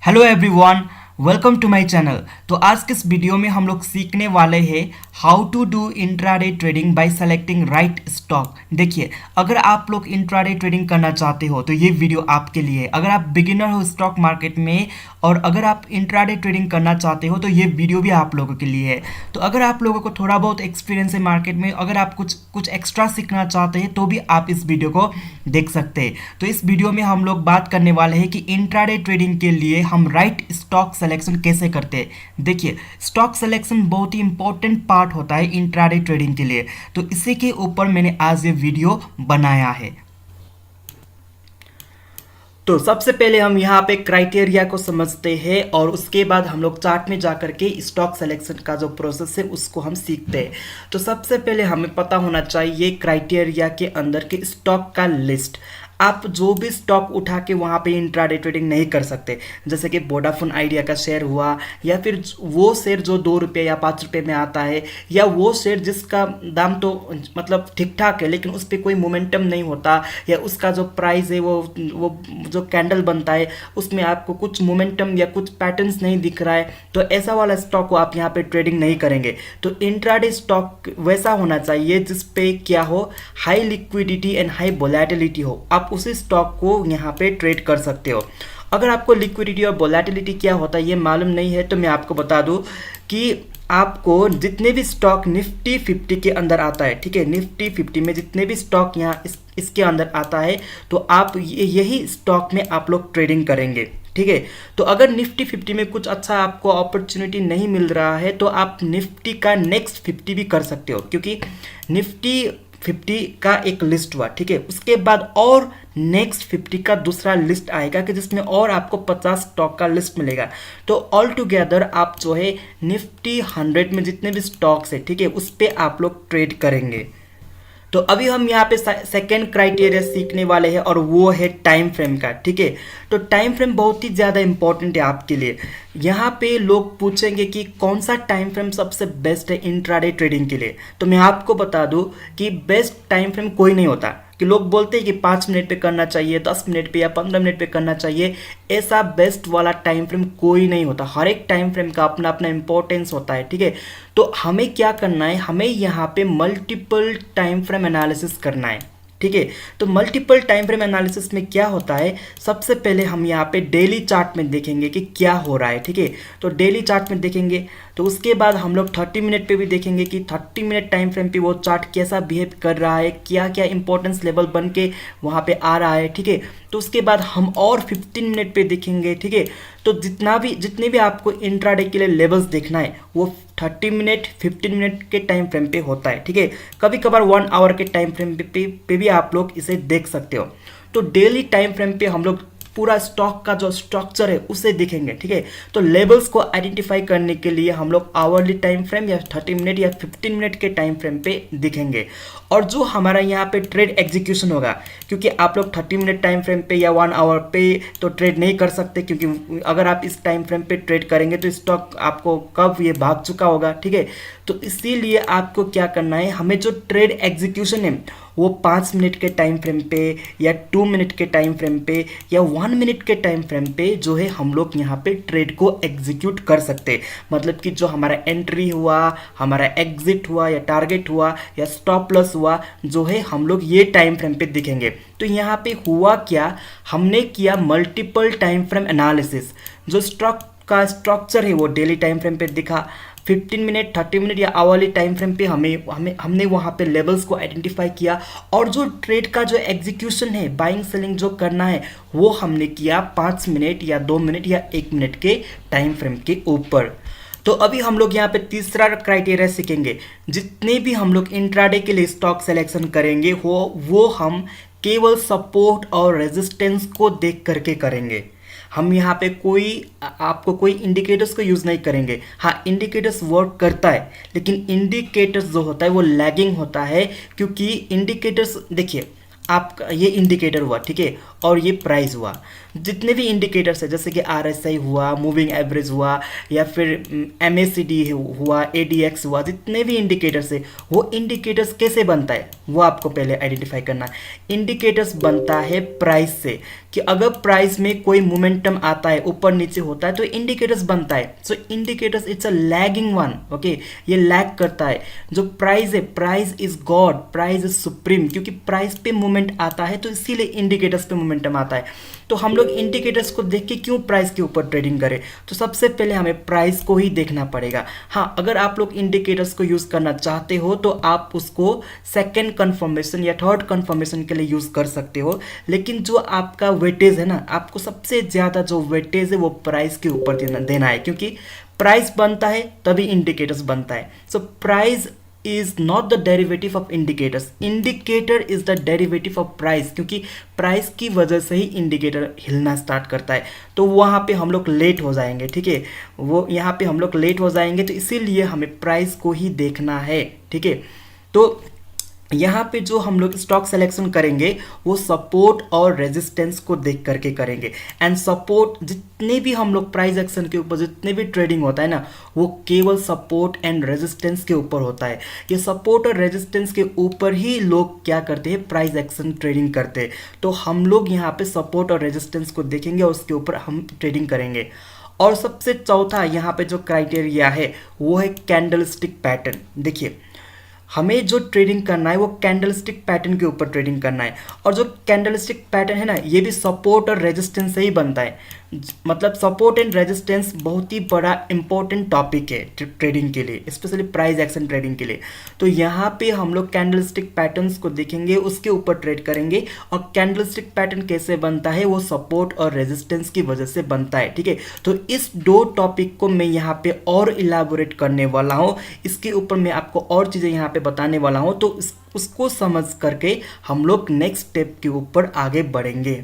Hello everyone, welcome to my channel. तो आज के इस वीडियो में हम लोग सीखने वाले हैं how to do intraday trading by selecting right stock. देखिए, अगर आप लोग इंट्राडे ट्रेडिंग करना चाहते हो तो ये वीडियो आपके लिए है। अगर आप बिगिनर हो स्टॉक मार्केट में और अगर आप इंट्राडे ट्रेडिंग करना चाहते हो तो ये वीडियो भी आप लोगों के लिए है। तो अगर आप लोगों को थोड़ा बहुत एक्सपीरियंस है मार्केट में, अगर आप कुछ एक्स्ट्रा सीखना चाहते हैं तो भी आप इस वीडियो को देख सकते हैं। तो इस वीडियो में हम लोग बात करने वाले हैं कि इंट्राडे ट्रेडिंग के लिए हम राइट स्टॉक सिलेक्शन कैसे करते हैं। देखिए, स्टॉक सिलेक्शन बहुत ही इंपॉर्टेंट पार्ट होता है इंट्राडे ट्रेडिंग के लिए, तो इसी के ऊपर मैंने आज ये वीडियो बनाया है। तो सबसे पहले हम यहाँ पे क्राइटेरिया को समझते हैं और उसके बाद हम लोग चार्ट में जा करके स्टॉक सिलेक्शन का जो प्रोसेस है उसको हम सीखते हैं। तो सबसे पहले हमें पता होना चाहिए क्राइटेरिया के अंदर के स्टॉक का लिस्ट। आप जो भी स्टॉक उठा के वहाँ पे इंट्राडे ट्रेडिंग नहीं कर सकते, जैसे कि वोडाफोन आइडिया का शेयर हुआ, या फिर वो शेयर जो 2 रुपये या 5 रुपये में आता है, या वो शेयर जिसका दाम तो मतलब ठीक ठाक है लेकिन उस पर कोई मोमेंटम नहीं होता, या उसका जो प्राइस है वो जो कैंडल बनता है उसमें आपको कुछ मोमेंटम या कुछ पैटर्न्स नहीं दिख रहा है, तो ऐसा वाला स्टॉक को आप यहाँ पे ट्रेडिंग नहीं करेंगे। तो इंट्राडे स्टॉक वैसा होना चाहिए जिस पे क्या हो, high liquidity and high volatility हो। आप उसी स्टॉक को यहाँ पे ट्रेड कर सकते हो। अगर आपको लिक्विडिटी और वोलेटिलिटी क्या होता है ये मालूम नहीं है तो मैं आपको बता दूं कि आपको जितने भी स्टॉक निफ्टी 50 के अंदर आता है, ठीक है, निफ्टी 50 में जितने भी स्टॉक यहाँ इसके अंदर आता है तो आप यही स्टॉक में आप लोग ट्रेडिंग करेंगे, ठीक है। तो अगर निफ्टी 50 में कुछ अच्छा आपको अपॉर्चुनिटी नहीं मिल रहा है तो आप निफ्टी का नेक्स्ट 50 भी कर सकते हो, क्योंकि निफ्टी 50 का एक लिस्ट हुआ, ठीक है, उसके बाद और नेक्स्ट 50 का दूसरा लिस्ट आएगा कि जिसमें और आपको 50 स्टॉक का लिस्ट मिलेगा। तो ऑल टुगेदर आप जो है निफ्टी 100 में जितने भी स्टॉक्स है, ठीक है, उस पर आप लोग ट्रेड करेंगे। तो अभी हम यहाँ पे सेकेंड क्राइटेरिया सीखने वाले हैं और वो है टाइम फ्रेम का, ठीक है। तो टाइम फ्रेम बहुत ही ज़्यादा इंपॉर्टेंट है आपके लिए। यहाँ पे लोग पूछेंगे कि कौन सा टाइम फ्रेम सबसे बेस्ट है इंट्राडे ट्रेडिंग के लिए, तो मैं आपको बता दूँ कि बेस्ट टाइम फ्रेम कोई नहीं होता। कि लोग बोलते हैं कि 5 मिनट पे करना चाहिए, 10 मिनट पे या 15 मिनट पे करना चाहिए, ऐसा बेस्ट वाला टाइम फ्रेम कोई नहीं होता। हर एक टाइम फ्रेम का अपना अपना इंपॉर्टेंस होता है, ठीक है। तो हमें क्या करना है, हमें यहाँ पे मल्टीपल टाइम फ्रेम एनालिसिस करना है, ठीक है। तो मल्टीपल टाइम फ्रेम एनालिसिस में क्या होता है, सबसे पहले हम यहाँ पे डेली चार्ट में देखेंगे कि क्या हो रहा है, ठीक है। तो डेली चार्ट में देखेंगे, तो उसके बाद हम लोग 30 मिनट पे भी देखेंगे कि 30 मिनट टाइम फ्रेम पे वो चार्ट कैसा बिहेव कर रहा है, क्या क्या इंपॉर्टेंस लेवल बन के वहाँ पे आ रहा है, ठीक है। तो उसके बाद हम और 15 मिनट पे देखेंगे, ठीक है। तो जितने भी आपको इंट्राडे के लिए लेवल्स देखना है वो 30 मिनट 15 मिनट के टाइम फ्रेम पे होता है, ठीक है। कभी कभार 1 आवर के टाइम फ्रेम पे भी आप लोग इसे देख सकते हो। तो डेली टाइम फ्रेम पे हम लोग पूरा स्टॉक का जो स्ट्रक्चर है उसे देखेंगे, ठीक है। तो लेवल्स को आइडेंटिफाई करने के लिए हम लोग आवरली टाइम फ्रेम या 30 मिनट या 15 मिनट के टाइम फ्रेम पे दिखेंगे। और जो हमारा यहाँ पे ट्रेड एग्जीक्यूशन होगा, क्योंकि आप लोग 30 मिनट टाइम फ्रेम पे या 1 आवर पे तो ट्रेड नहीं कर सकते, क्योंकि अगर आप इस टाइम फ्रेम पे ट्रेड करेंगे तो स्टॉक आपको कब ये भाग चुका होगा, ठीक है। तो इसीलिए आपको क्या करना है, हमें जो ट्रेड एग्जीक्यूशन है वो 5 मिनट के टाइम फ्रेम पे या 2 मिनट के टाइम फ्रेम पे या 1 मिनट के टाइम फ्रेम पे जो है हम लोग यहाँ पे ट्रेड को एग्जीक्यूट कर सकते। मतलब कि जो हमारा एंट्री हुआ, हमारा एग्जिट हुआ या टारगेट हुआ या स्टॉप लॉस हुआ, जो है हम लोग ये टाइम फ्रेम पे दिखेंगे। तो यहाँ पे हुआ क्या, हमने किया मल्टीपल टाइम फ्रेम एनालिसिस। जो स्टॉक का स्ट्रक्चर है वो डेली टाइम फ्रेम पे दिखा, 15 मिनट 30 मिनट या आवरली टाइम फ्रेम पे हमने वहाँ पे लेवल्स को आइडेंटिफाई किया, और जो ट्रेड का जो एग्जीक्यूशन है, बाइंग सेलिंग जो करना है वो हमने किया 5 मिनट या 2 मिनट या 1 मिनट के टाइम फ्रेम के ऊपर। तो अभी हम लोग यहाँ पे तीसरा क्राइटेरिया सीखेंगे। जितने भी हम लोग इंट्राडे के लिए स्टॉक सिलेक्शन करेंगे वो हम केवल सपोर्ट और रेजिस्टेंस को देख करके करेंगे। हम यहाँ पे आपको कोई इंडिकेटर्स को यूज़ नहीं करेंगे। हाँ, इंडिकेटर्स वर्क करता है, लेकिन इंडिकेटर्स जो होता है वो लैगिंग होता है, क्योंकि इंडिकेटर्स देखिए, आपका ये इंडिकेटर हुआ, ठीक है, और ये प्राइस हुआ। जितने भी इंडिकेटर्स है जैसे कि RSI हुआ, मूविंग एवरेज हुआ, या फिर MACD हुआ, ADX हुआ, जितने भी इंडिकेटर्स है वो इंडिकेटर्स कैसे बनता है वो आपको पहले आइडेंटिफाई करना है। इंडिकेटर्स बनता है प्राइस से, कि अगर प्राइस में कोई मोमेंटम आता है, ऊपर नीचे होता है, तो इंडिकेटर्स बनता है। So indicators it's a lagging one, okay, ये लैग करता है। जो प्राइस है, price is God, price is supreme, क्योंकि प्राइस पे मूवमेंट आता है तो इसीलिए इंडिकेटर्स पे मोमेंटम आता है। तो हम लोग इंडिकेटर्स को देख के क्यों प्राइस के ऊपर ट्रेडिंग करें? तो सबसे पहले हमें प्राइस को ही देखना पड़ेगा। हाँ, अगर आप लोग इंडिकेटर्स को यूज करना चाहते हो तो आप उसको सेकंड कंफर्मेशन या थर्ड कंफर्मेशन के लिए यूज कर सकते हो, लेकिन जो आपका वेटेज है ना, आपको सबसे ज्यादा जो वेटेज है वो प्राइस के ऊपर देना है, क्योंकि प्राइस बनता है तभी इंडिकेटर्स बनता है। So price is not the derivative of indicators, indicator is the derivative of price, क्योंकि प्राइस की वजह से ही इंडिकेटर हिलना स्टार्ट करता है। तो वहाँ पे हम लोग लेट हो जाएंगे, ठीक है, वो यहाँ पे हम लोग लेट हो जाएंगे, तो इसीलिए हमें प्राइस को ही देखना है, ठीक है। तो यहाँ पे जो हम लोग स्टॉक सिलेक्शन करेंगे वो सपोर्ट और रेजिस्टेंस को देख करके करेंगे। एंड सपोर्ट, जितने भी हम लोग प्राइस एक्शन के ऊपर जितने भी ट्रेडिंग होता है ना, वो केवल सपोर्ट एंड रेजिस्टेंस के ऊपर होता है। ये सपोर्ट और रेजिस्टेंस के ऊपर ही लोग क्या करते हैं, प्राइस एक्शन ट्रेडिंग करते हैं। तो हम लोग यहाँ पे सपोर्ट और रेजिस्टेंस को देखेंगे और उसके ऊपर हम ट्रेडिंग करेंगे। और सबसे चौथा यहाँ पे जो क्राइटेरिया है वो है कैंडलस्टिक पैटर्न। देखिए, हमें जो ट्रेडिंग करना है वो कैंडलस्टिक पैटर्न के ऊपर ट्रेडिंग करना है, और जो कैंडलस्टिक पैटर्न है ना, ये भी सपोर्ट और रेजिस्टेंस से ही बनता है। मतलब सपोर्ट एंड रेजिस्टेंस बहुत ही बड़ा इंपॉर्टेंट टॉपिक है ट्रेडिंग के लिए, स्पेशली प्राइस एक्शन ट्रेडिंग के लिए। तो यहाँ पे हम लोग कैंडलस्टिक पैटर्न्स को देखेंगे, उसके ऊपर ट्रेड करेंगे। और कैंडलस्टिक पैटर्न कैसे बनता है, वो सपोर्ट और रेजिस्टेंस की वजह से बनता है, ठीक है। तो इस दो टॉपिक को मैं यहाँ पे और इलाबोरेट करने वाला हूँ, इसके ऊपर मैं आपको और चीज़ें यहाँ पे बताने वाला हूँ। तो उसको समझ करके हम लोग नेक्स्ट स्टेप के ऊपर आगे बढ़ेंगे।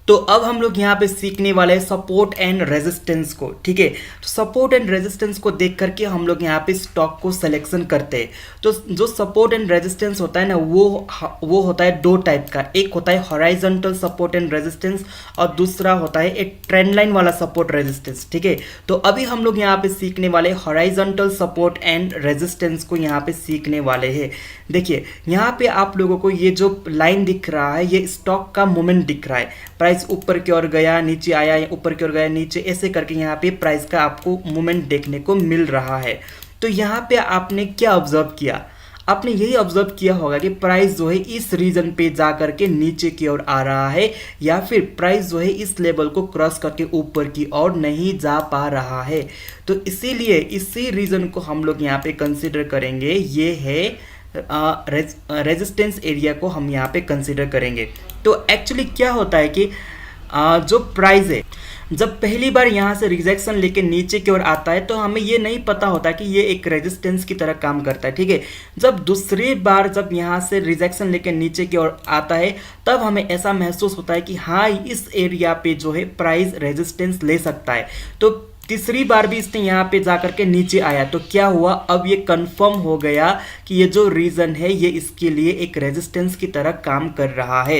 तो अब हम लोग यहाँ पे सीखने वाले हैं सपोर्ट एंड रेजिस्टेंस को, ठीक है। तो सपोर्ट एंड रेजिस्टेंस को देख करके हम लोग यहाँ पे स्टॉक को सिलेक्शन करते हैं। तो जो सपोर्ट एंड रेजिस्टेंस होता है ना, वो होता है दो टाइप का। एक होता है हॉराइजॉन्टल सपोर्ट एंड रेजिस्टेंस, और दूसरा होता है एक ट्रेंड लाइन वाला सपोर्ट रेजिस्टेंस, ठीक है। तो अभी हम लोग यहाँ पे सीखने वाले हॉराइजॉन्टल सपोर्ट एंड रेजिस्टेंस को यहाँ पे सीखने वाले हैं। देखिए, यहाँ पे आप लोगों को ये जो लाइन दिख रहा है, ये स्टॉक का मोमेंट दिख रहा है। प्राइस ऊपर की ओर गया, नीचे आया, ऊपर की ओर गया, नीचे, ऐसे करके यहाँ पे प्राइस का आपको मूवमेंट देखने को मिल रहा है। तो यहाँ पे आपने क्या ऑब्जर्व किया? आपने यही ऑब्जर्व किया होगा कि प्राइस जो है इस रीजन पे जा करके नीचे की ओर आ रहा है, या फिर प्राइस जो है इस लेवल को क्रॉस करके ऊपर की ओर नहीं जा पा रहा है। तो इसीलिए इसी रीजन को हम लोग यहाँ पे कंसिडर करेंगे, ये है रेजिस्टेंस एरिया को हम यहाँ पे कंसिडर करेंगे। तो एक्चुअली क्या होता है कि जो प्राइस है, जब पहली बार यहाँ से रिजेक्शन लेके नीचे की ओर आता है तो हमें ये नहीं पता होता कि ये एक रेजिस्टेंस की तरह काम करता है, ठीक है। जब दूसरी बार जब यहाँ से रिजेक्शन लेके नीचे की ओर आता है, तब हमें ऐसा महसूस होता है कि हाँ, इस एरिया पे जो है प्राइस रेजिस्टेंस ले सकता है। तो तीसरी बार भी इसने यहाँ पे जाकर के नीचे आया, तो क्या हुआ, अब ये कंफर्म हो गया कि ये जो रीजन है ये इसके लिए एक रेजिस्टेंस की तरह काम कर रहा है।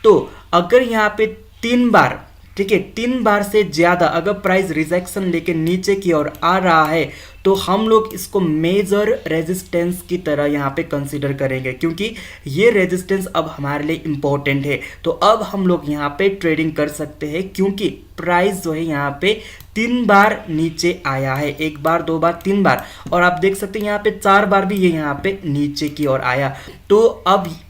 तो अगर यहाँ पे 3 बार, ठीक है, 3 बार से ज़्यादा अगर प्राइस रिजेक्शन लेके नीचे की ओर आ रहा है, तो हम लोग इसको मेजर रेजिस्टेंस की तरह यहाँ पे कंसीडर करेंगे, क्योंकि ये रेजिस्टेंस अब हमारे लिए इम्पोर्टेंट है। तो अब हम लोग यहाँ पे ट्रेडिंग कर सकते हैं, क्योंकि प्राइस जो है यहाँ पे 3 बार नीचे आया है, 1 बार, 2 बार, 3 बार, और आप देख सकते हैं यहाँ पे 4 बार भी ये यहाँ पे नीचे की ओर आया। तो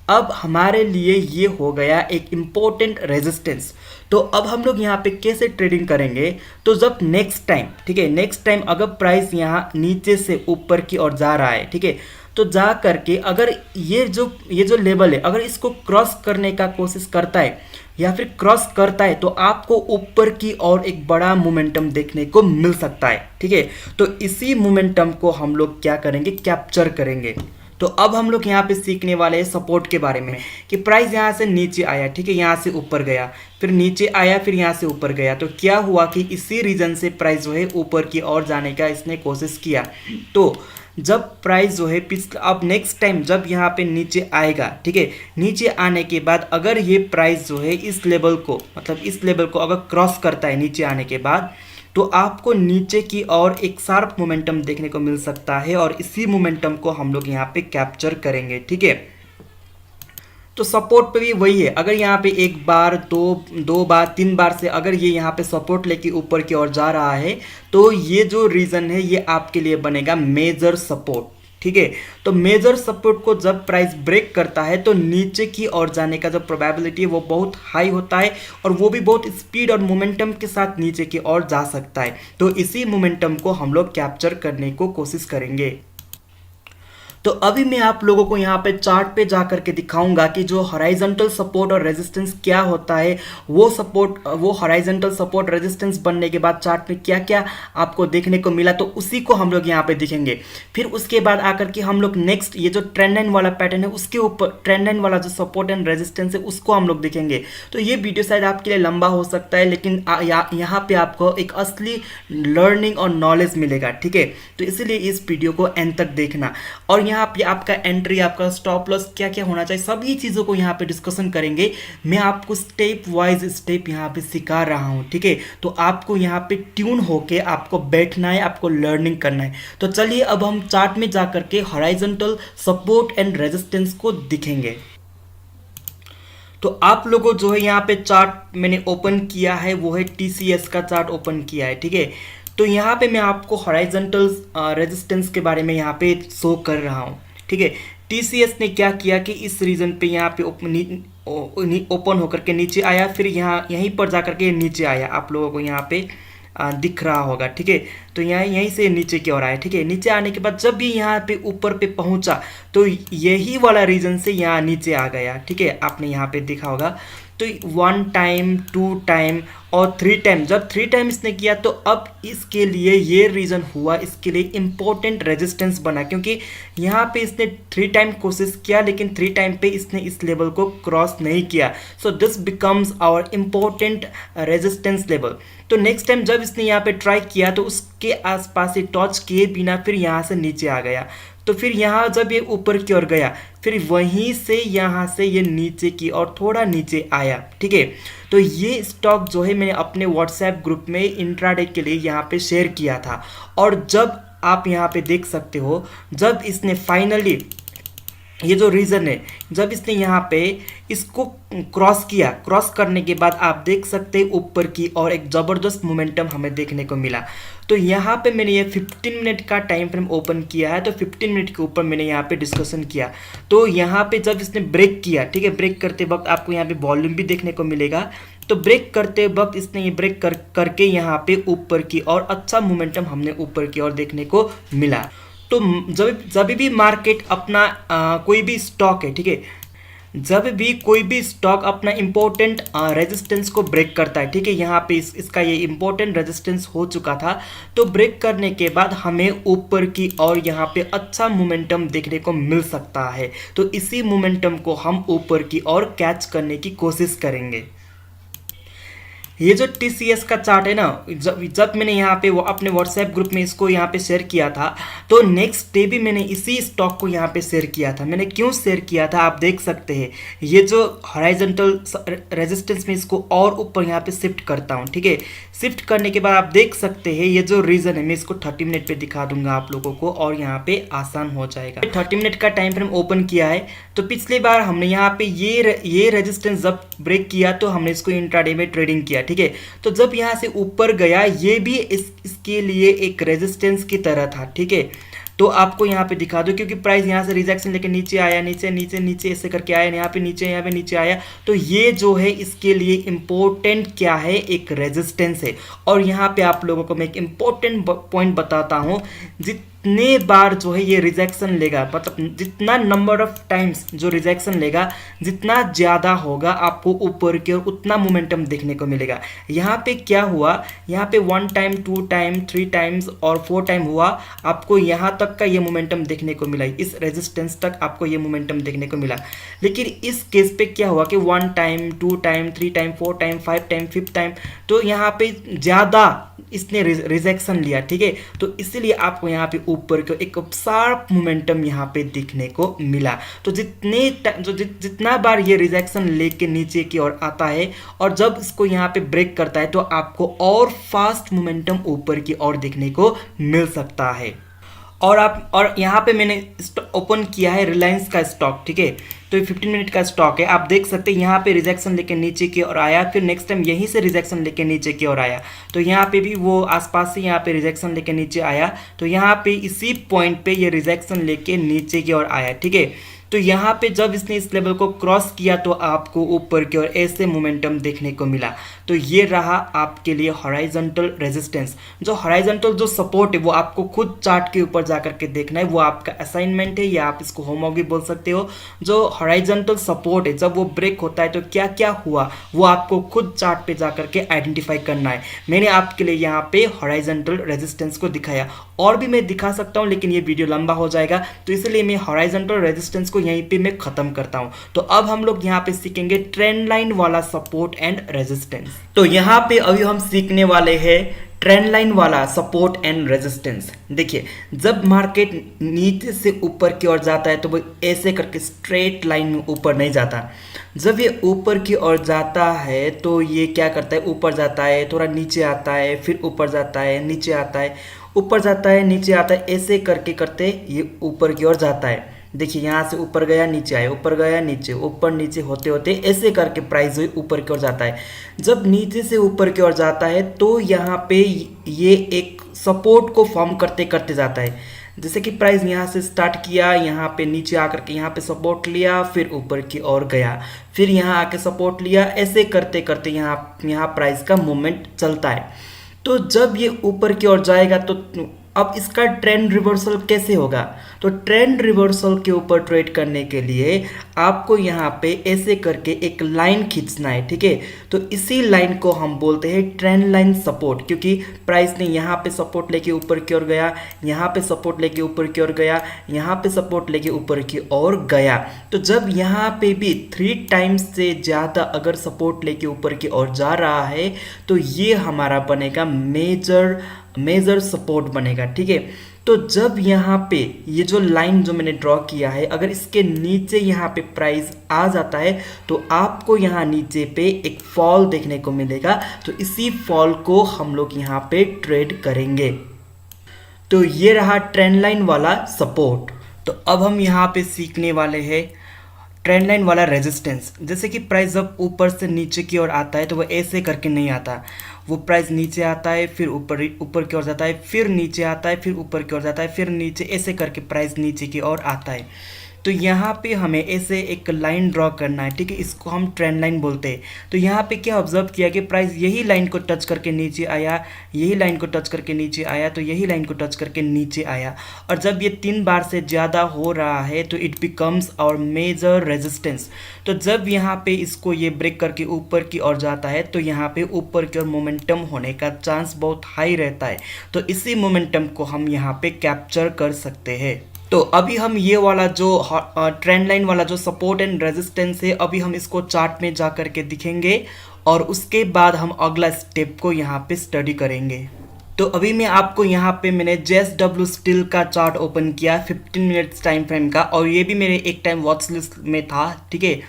अब हमारे लिए ये हो गया एक इम्पोर्टेंट रेजिस्टेंस। तो अब हम लोग यहाँ पे कैसे ट्रेडिंग करेंगे? तो जब नेक्स्ट टाइम, ठीक है, नेक्स्ट टाइम अगर प्राइस यहाँ नीचे से ऊपर की ओर जा रहा है, ठीक है, तो जा करके अगर ये जो लेवल है, अगर इसको क्रॉस करने का कोशिश करता है या फिर क्रॉस करता है, तो आपको ऊपर की ओर एक बड़ा मोमेंटम देखने को मिल सकता है, ठीक है। तो इसी मोमेंटम को हम लोग क्या करेंगे, कैप्चर करेंगे। तो अब हम लोग यहाँ पे सीखने वाले हैं सपोर्ट के बारे में, कि प्राइस यहाँ से नीचे आया, ठीक है, यहाँ से ऊपर गया, फिर नीचे आया, फिर यहाँ से ऊपर गया। तो क्या हुआ कि इसी रीजन से प्राइस जो है ऊपर की ओर जाने का इसने कोशिश किया। तो जब प्राइस जो है पिछले अब नेक्स्ट टाइम जब यहाँ पे नीचे आएगा, ठीक है, नीचे आने के बाद अगर ये प्राइस जो है इस लेवल को, मतलब इस लेवल को अगर क्रॉस करता है नीचे आने के बाद, तो आपको नीचे की और एक शार्प मोमेंटम देखने को मिल सकता है और इसी मोमेंटम को हम लोग यहाँ पे कैप्चर करेंगे, ठीक है। तो सपोर्ट पे भी वही है, अगर यहाँ पे एक बार दो बार तीन बार से अगर ये यहाँ पे सपोर्ट लेके ऊपर की ओर जा रहा है, तो ये जो रीजन है ये आपके लिए बनेगा मेजर सपोर्ट, ठीक है। तो मेजर सपोर्ट को जब प्राइस ब्रेक करता है तो नीचे की ओर जाने का जो प्रोबेबिलिटी है वो बहुत हाई होता है और वो भी बहुत स्पीड और मोमेंटम के साथ नीचे की ओर जा सकता है। तो इसी मोमेंटम को हम लोग कैप्चर करने को कोशिश करेंगे। तो अभी मैं आप लोगों को यहाँ पे चार्ट पे जा करके दिखाऊंगा कि जो हॉराइजॉन्टल सपोर्ट और रेजिस्टेंस क्या होता है, वो हॉराइजॉन्टल सपोर्ट रेजिस्टेंस बनने के बाद चार्ट में क्या क्या आपको देखने को मिला, तो उसी को हम लोग यहाँ पे दिखेंगे। फिर उसके बाद आकर के हम लोग नेक्स्ट ये जो ट्रेंड लाइन वाला पैटर्न है उसके ऊपर ट्रेंड लाइन वाला जो सपोर्ट एंड रेजिस्टेंस है उसको हम लोग दिखेंगे। तो ये वीडियो शायद आपके लिए लंबा हो सकता है, लेकिन यहाँ पे आपको एक असली लर्निंग और नॉलेज मिलेगा, ठीक है। तो इसीलिए इस वीडियो को एंड तक देखना। और यहाँ पे आपका एंट्री, आपका स्टॉप लॉस क्या क्या होना चाहिए, सभी चीज़ों को यहाँ पे डिस्कशन करेंगे। मैं आपको स्टेप वाइज स्टेप यहाँ पे सिखा रहा हूँ, ठीक है। तो आपको यहाँ पे ट्यून होके आपको बैठना है, आपको लर्निंग करना है। तो चलिए अब हम चार्ट में जा करके हॉराइजॉन्टल सपोर्ट एंड रेजिस्टेंस को दिखेंगे। तो आप लोगों जो है यहाँ पे चार्ट मैंने ओपन किया है वो है TCS का चार्ट ओपन किया है, ठीक है। तो यहाँ पे मैं आपको हॉराइजॉन्टल रेजिस्टेंस के बारे में यहाँ पे शो कर रहा हूँ, ठीक है। TCS ने क्या किया कि इस रीजन पे यहाँ पे ओपन होकर के नीचे आया, फिर यहीं पर जा करके नीचे आया, आप लोगों को यहाँ पे दिख रहा होगा, ठीक है। तो यहीं से नीचे की ओर आया, ठीक है। नीचे आने के बाद जब भी यहाँ पे ऊपर पे पहुँचा तो यही वाला रीजन से यहाँ नीचे आ गया, ठीक है। आपने यहाँ पे देखा होगा। तो 1 टाइम 2 टाइम और 3 टाइम, जब 3 टाइम इसने किया तो अब इसके लिए ये रीज़न हुआ, इसके लिए इम्पोर्टेंट रेजिस्टेंस बना, क्योंकि यहाँ पे इसने 3 टाइम कोशिश किया लेकिन 3 टाइम पे इसने इस लेवल को क्रॉस नहीं किया। So this becomes our important resistance level. तो नेक्स्ट टाइम जब इसने यहाँ पे ट्राई किया तो उसके आसपास ही टच किए बिना फिर यहाँ से नीचे आ गया। तो फिर यहाँ जब ये ऊपर की ओर गया फिर वहीं से यहाँ से ये नीचे की और थोड़ा नीचे आया, ठीक है। तो ये स्टॉक जो है मैंने अपने व्हाट्सएप ग्रुप में इंट्राडे के लिए यहाँ पे शेयर किया था। और जब आप यहाँ पे देख सकते हो, जब इसने फाइनली ये जो रीज़न है, जब इसने यहाँ पे इसको क्रॉस किया, क्रॉस करने के बाद आप देख सकते हैं ऊपर की और एक ज़बरदस्त मोमेंटम हमें देखने को मिला। तो यहाँ पे मैंने ये 15 मिनट का टाइम फ्रेम ओपन किया है, तो 15 मिनट के ऊपर मैंने यहाँ पे डिस्कशन किया। तो यहाँ पे जब इसने ब्रेक किया, ठीक है, ब्रेक करते वक्त आपको यहाँ पे वॉल्यूम भी देखने को मिलेगा। तो ब्रेक करते वक्त इसने ये ब्रेक करके यहाँ पे ऊपर की और अच्छा मोमेंटम हमने ऊपर की ओर देखने को मिला। तो जब भी मार्केट अपना कोई भी स्टॉक है, ठीक है, जब भी कोई भी स्टॉक अपना इम्पोर्टेंट रेजिस्टेंस को ब्रेक करता है, ठीक है, यहाँ पे इसका ये इम्पोर्टेंट रेजिस्टेंस हो चुका था। तो ब्रेक करने के बाद हमें ऊपर की और यहाँ पे अच्छा मोमेंटम देखने को मिल सकता है। तो इसी मोमेंटम को हम ऊपर की ओर कैच करने की कोशिश करेंगे। ये जो TCS का चार्ट है ना, जब मैंने यहाँ पे वो अपने व्हाट्सएप ग्रुप में इसको यहाँ पे शेयर किया था, तो नेक्स्ट डे भी मैंने इसी स्टॉक को यहाँ पे शेयर किया था। मैंने क्यों शेयर किया था आप देख सकते हैं। ये जो हॉराइजॉन्टल रेजिस्टेंस में इसको और ऊपर यहाँ पे शिफ्ट करता हूँ, ठीक है। शिफ्ट करने के बाद आप देख सकते हैं ये जो रीज़न है, मैं इसको 30 मिनट पे दिखा दूंगा आप लोगों को और यहाँ पे आसान हो जाएगा। 30 मिनट का टाइम फ्रेम ओपन किया है। तो पिछली बार हमने यहाँ पे ये रेजिस्टेंस जब ब्रेक किया तो हमने इसको इंट्राडे में ट्रेडिंग किया, ठीक है। तो जब यहाँ से ऊपर गया ये भी इसके लिए एक रेजिस्टेंस की तरह था, ठीक है। तो आपको यहाँ पे दिखा दो, क्योंकि प्राइस यहाँ से रिजेक्शन लेके नीचे आया, नीचे नीचे नीचे ऐसे करके आया, यहाँ पे नीचे आया। तो ये जो है इसके लिए इम्पोर्टेंट क्या है, एक रेजिस्टेंस है। और यहाँ पे आप लोगों को मैं एक इम्पोर्टेंट पॉइंट बताता हूँ, जितने बार जो है ये रिजेक्शन लेगा, मतलब जितना नंबर ऑफ टाइम्स जो रिजेक्शन लेगा जितना ज़्यादा होगा आपको ऊपर की ओर उतना मोमेंटम देखने को मिलेगा। यहाँ पे क्या हुआ, यहाँ पे 1 टाइम 2 टाइम 3 टाइम्स और 4 टाइम हुआ, आपको यहाँ तक का ये मोमेंटम देखने को मिला, इस रेजिस्टेंस तक आपको ये मोमेंटम देखने को मिला। लेकिन इस केस पे क्या हुआ कि 1 time 2 time 3 time 4 time 5 time 5 time, तो यहाँ पे ज़्यादा इसने रिजेक्शन लिया, ठीक है। तो इसीलिए आपको यहाँ पे ऊपर को एक शार्प मोमेंटम यहाँ पे दिखने को मिला। तो जितना बार ये रिजेक्शन लेके नीचे की ओर आता है और जब इसको यहाँ पे ब्रेक करता है तो आपको और फास्ट मोमेंटम ऊपर की ओर देखने को मिल सकता है। और यहाँ पे मैंने ओपन किया है रिलायंस का स्टॉक, ठीक है। तो ये 15 मिनट का स्टॉक है। आप देख सकते हैं यहाँ पे रिजेक्शन लेके नीचे की ओर आया, फिर नेक्स्ट टाइम यहीं से रिजेक्शन लेके नीचे की ओर आया। तो यहाँ पे भी वो आसपास से यहाँ पे रिजेक्शन लेके नीचे आया, तो यहाँ पे इसी पॉइंट पे ये रिजेक्शन लेके नीचे की ओर आया, ठीक है। तो यहाँ पे जब इसने इस लेवल को क्रॉस किया तो आपको ऊपर की ओर ऐसे मोमेंटम देखने को मिला। तो ये रहा आपके लिए हॉराइजॉन्टल रेजिस्टेंस। जो हॉराइजॉन्टल जो सपोर्ट है वो आपको खुद चार्ट के ऊपर जाकर के देखना है, वो आपका असाइनमेंट है या आप इसको होमवर्क भी बोल सकते हो। जो हॉराइजॉन्टल सपोर्ट है जब वो ब्रेक होता है तो क्या क्या हुआ वो आपको खुद चार्ट पे जाकर के आइडेंटिफाई करना है। मैंने आपके लिए यहाँ पे हॉराइजॉन्टल रेजिस्टेंस को दिखाया, और भी मैं दिखा सकता हूँ लेकिन ये वीडियो लंबा हो जाएगा, तो इसलिए मैं हॉराइजॉन्टल रेजिस्टेंस को यहीं पे मैं खत्म करता हूँ। तो अब हम लोग यहाँ पे सीखेंगे ट्रेंड लाइन वाला सपोर्ट एंड रेजिस्टेंस। तो यहाँ पे अभी हम सीखने वाले हैं ट्रेंड लाइन वाला सपोर्ट एंड रेजिस्टेंस। देखिए, जब मार्केट नीचे से ऊपर की ओर जाता है तो वो ऐसे करके स्ट्रेट लाइन में ऊपर नहीं जाता। जब ये ऊपर की ओर जाता है तो ये क्या करता है, ऊपर जाता है, थोड़ा नीचे आता है, फिर ऊपर जाता है, नीचे आता है, ऊपर जाता है, नीचे आता है, ऐसे करके करते ये ऊपर की ओर जाता है। देखिए, यहाँ से ऊपर गया, नीचे आया, ऊपर गया, नीचे, ऊपर नीचे होते होते ऐसे करके प्राइस ऊपर की ओर जाता है। जब नीचे से ऊपर की ओर जाता है तो यहाँ पे ये एक सपोर्ट को फॉर्म करते करते जाता है। जैसे कि प्राइस यहाँ से स्टार्ट किया, यहाँ पे नीचे आकर के यहाँ पे सपोर्ट लिया, फिर ऊपर की ओर गया, फिर यहाँ आके सपोर्ट लिया, ऐसे करते करते यहाँ प्राइस का मूवमेंट चलता है। तो जब ये ऊपर की ओर जाएगा तो अब इसका ट्रेंड रिवर्सल कैसे होगा। तो ट्रेंड रिवर्सल के ऊपर ट्रेड करने के लिए आपको यहाँ पे ऐसे करके एक लाइन खींचना है, ठीक है। तो इसी लाइन को हम बोलते हैं ट्रेंड लाइन सपोर्ट, क्योंकि प्राइस ने यहाँ पे सपोर्ट लेके ऊपर की ओर गया, यहाँ पे सपोर्ट लेके ऊपर की ओर गया, यहाँ पे सपोर्ट लेके ऊपर की ओर गया। तो जब यहाँ पे भी 3 टाइम्स से ज़्यादा अगर सपोर्ट लेके ऊपर की ओर जा रहा है तो ये हमारा बनेगा मेजर सपोर्ट बनेगा, ठीक है। तो जब यहाँ पे ये जो लाइन जो मैंने ड्रॉ किया है, अगर इसके नीचे यहाँ पे प्राइस आ जाता है तो आपको यहाँ नीचे पे एक फॉल देखने को मिलेगा। तो इसी फॉल को हम लोग यहाँ पे ट्रेड करेंगे। तो ये रहा ट्रेंड लाइन वाला सपोर्ट। तो अब हम यहाँ पे सीखने वाले हैं ट्रेंड लाइन वाला रेजिस्टेंस। जैसे कि प्राइस जब ऊपर से नीचे की ओर आता है तो वो ऐसे करके नहीं आता, वो प्राइस नीचे आता है, फिर ऊपर की ओर जाता है, फिर नीचे आता है, फिर ऊपर की ओर जाता है, फिर नीचे, ऐसे करके प्राइस नीचे की ओर आता है। तो यहाँ पे हमें ऐसे एक लाइन ड्रॉ करना है, ठीक है। इसको हम ट्रेंड लाइन बोलते हैं। तो यहाँ पे क्या ऑब्जर्व किया कि प्राइस यही लाइन को टच करके नीचे आया, यही लाइन को टच करके नीचे आया, तो यही लाइन को टच करके नीचे आया। और जब ये 3 बार से ज़्यादा हो रहा है तो it becomes our major resistance. तो जब यहाँ पे इसको ये ब्रेक करके ऊपर की ओर जाता है तो यहाँ पे ऊपर की ओर मोमेंटम होने का चांस बहुत हाई रहता है। तो इसी मोमेंटम को हम यहाँ पे कैप्चर कर सकते हैं। तो अभी हम ये वाला जो ट्रेंड लाइन वाला जो सपोर्ट एंड रेजिस्टेंस है, अभी हम इसको चार्ट में जा कर के दिखेंगे और उसके बाद हम अगला स्टेप को यहाँ पे स्टडी करेंगे। तो अभी मैं आपको यहाँ पे मैंने JSW स्टील का चार्ट ओपन किया 15 मिनट्स टाइम फ्रेम का, और ये भी मेरे एक टाइम वॉच लिस्ट में था, ठीक है।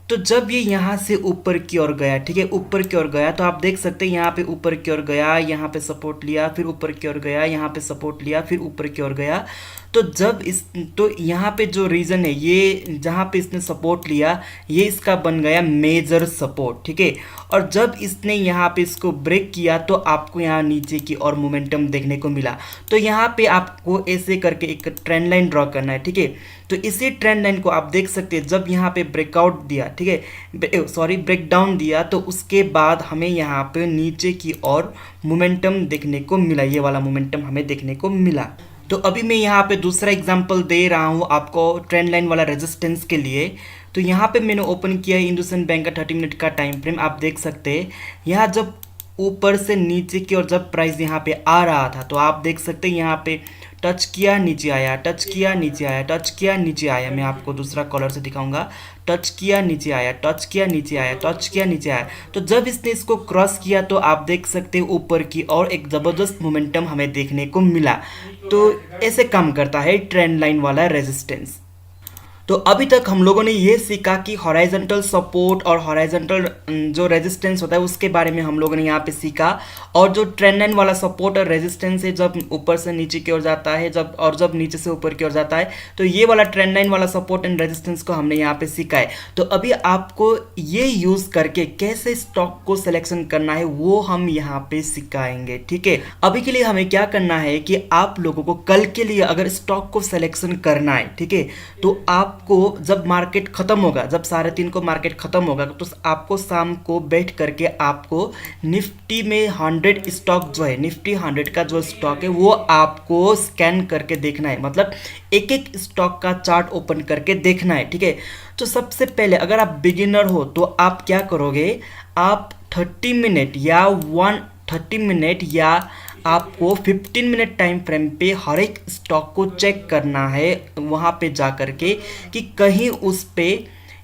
तो जब ये यहाँ से ऊपर की ओर गया, ठीक है, ऊपर की ओर गया, तो आप देख सकते हैं यहाँ पे ऊपर की ओर गया, यहाँ पे सपोर्ट लिया, फिर ऊपर की ओर गया, यहाँ पे सपोर्ट लिया, फिर ऊपर की ओर गया। तो यहाँ पे जो रीज़न है, ये जहाँ पे इसने सपोर्ट लिया ये इसका बन गया मेजर सपोर्ट, ठीक है। और जब इसने यहाँ पे इसको ब्रेक किया तो आपको यहाँ नीचे की और मोमेंटम देखने को मिला। तो यहाँ पे आपको ऐसे करके एक ट्रेंड लाइन ड्रॉ करना है, ठीक है। तो इसी ट्रेंड लाइन को आप देख सकते हैं, जब यहाँ पे ब्रेकआउट दिया, ठीक है, ब्रेक डाउन दिया, तो उसके बाद हमें यहाँ पे नीचे की और मोमेंटम देखने को मिला, ये वाला मोमेंटम हमें देखने को मिला। तो अभी मैं यहाँ पे दूसरा एग्जांपल दे रहा हूँ आपको ट्रेंड लाइन वाला रेजिस्टेंस के लिए। तो यहाँ पे मैंने ओपन किया है इंडसइंड बैंक का 30 मिनट का टाइम फ्रेम। आप देख सकते हैं यहाँ जब ऊपर से नीचे की और जब प्राइस यहाँ पे आ रहा था तो आप देख सकते हैं यहाँ पे टच किया नीचे आया, टच किया नीचे आया, टच किया नीचे आया। मैं आपको दूसरा कलर से दिखाऊंगा। टच किया नीचे आया, टच किया नीचे आया, टच किया नीचे आया। तो जब इसने इसको क्रॉस किया तो आप देख सकते हो ऊपर की और एक ज़बरदस्त मोमेंटम हमें देखने को मिला। तो ऐसे काम करता है ट्रेंड लाइन वाला रेजिस्टेंस। तो अभी तक हम लोगों ने ये सीखा कि हॉराइजॉन्टल सपोर्ट और हॉराइजॉन्टल जो रेजिस्टेंस होता है उसके बारे में हम लोगों ने यहाँ पे सीखा। और जो ट्रेंड लाइन वाला सपोर्ट और रेजिस्टेंस है, जब ऊपर से नीचे की ओर जाता है, जब नीचे से ऊपर की ओर जाता है, तो ये वाला ट्रेंड लाइन वाला सपोर्ट एंड रेजिस्टेंस को हमने यहाँ पे सीखा है। तो अभी आपको ये यूज़ करके कैसे स्टॉक को सिलेक्शन करना है वो हम यहाँ पे सिखाएंगे, ठीक है। अभी के लिए हमें क्या करना है कि आप लोगों को कल के लिए अगर स्टॉक को सिलेक्शन करना है, ठीक है, तो आपको जब मार्केट खत्म होगा, जब 3:30 को मार्केट खत्म होगा, तो आपको शाम को बैठ करके आपको निफ्टी में 100 स्टॉक जो है, निफ्टी 100 का जो स्टॉक है वो आपको स्कैन करके देखना है। मतलब एक एक स्टॉक का चार्ट ओपन करके देखना है, ठीक है। तो सबसे पहले अगर आप बिगिनर हो तो आप क्या करोगे, आप 30 मिनट या 130 मिनट या आपको 15 मिनट टाइम फ्रेम पे हर एक स्टॉक को चेक करना है वहाँ पे जा कर के कि कहीं उस पे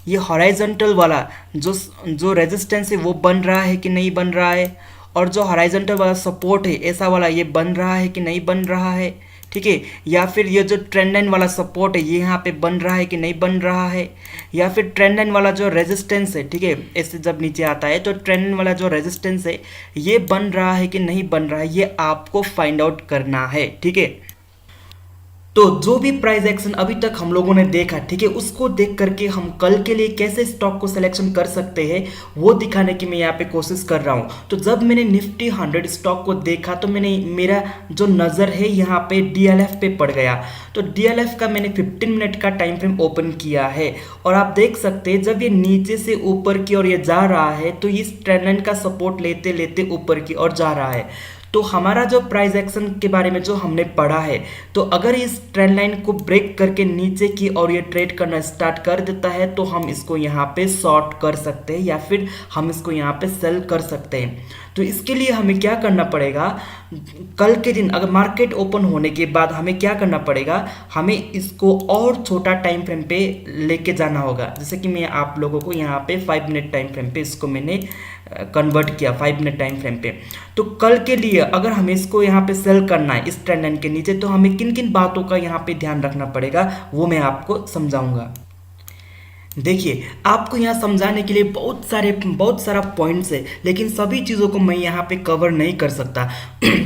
ये हॉराइजॉन्टल वाला जो रेजिस्टेंस है वो बन रहा है कि नहीं बन रहा है, और जो हॉराइजॉन्टल वाला सपोर्ट है ऐसा वाला ये बन रहा है कि नहीं बन रहा है, ठीक है। या फिर ये जो ट्रेंड लाइन वाला सपोर्ट है ये यहाँ पे बन रहा है कि नहीं बन रहा है, या फिर ट्रेंड लाइन वाला जो रेजिस्टेंस है, ठीक है, ऐसे जब नीचे आता है तो ट्रेंड लाइन वाला जो रेजिस्टेंस है ये बन रहा है कि नहीं बन रहा है, ये आपको फाइंड आउट करना है, ठीक है। तो जो भी प्राइस एक्शन अभी तक हम लोगों ने देखा, ठीक है, उसको देख करके हम कल के लिए कैसे स्टॉक को सिलेक्शन कर सकते हैं वो दिखाने की मैं यहाँ पे कोशिश कर रहा हूँ। तो जब मैंने निफ्टी 100 स्टॉक को देखा तो मेरा जो नज़र है यहाँ पे DLF पे पड़ गया। तो DLF का मैंने 15 मिनट का टाइम फ्रेम ओपन किया है और आप देख सकते हैं जब ये नीचे से ऊपर की ओर ये जा रहा है तो इस ट्रेंड लाइन का सपोर्ट लेते लेते ऊपर की ओर जा रहा है। तो हमारा जो प्राइस एक्शन के बारे में जो हमने पढ़ा है, तो अगर इस ट्रेंड लाइन को ब्रेक करके नीचे की और ये ट्रेड करना स्टार्ट कर देता है तो हम इसको यहाँ पे शॉर्ट कर सकते हैं या फिर हम इसको यहाँ पे सेल कर सकते हैं। तो इसके लिए हमें क्या करना पड़ेगा, कल के दिन अगर मार्केट ओपन होने के बाद हमें क्या करना पड़ेगा, हमें इसको और छोटा टाइम फ्रेम पे लेके जाना होगा। जैसे कि मैं आप लोगों को यहाँ पे 5 मिनट टाइम फ्रेम पे इसको मैंने कन्वर्ट किया 5 मिनट टाइम फ्रेम पे। तो कल के लिए अगर हमें इसको यहाँ पे सेल करना है इस ट्रेंड लाइन के नीचे, तो हमें किन किन बातों का यहाँ पे ध्यान रखना पड़ेगा वो मैं आपको समझाऊंगा। देखिए, आपको यहाँ समझाने के लिए बहुत सारा पॉइंट्स है, लेकिन सभी चीज़ों को मैं यहाँ पे कवर नहीं कर सकता।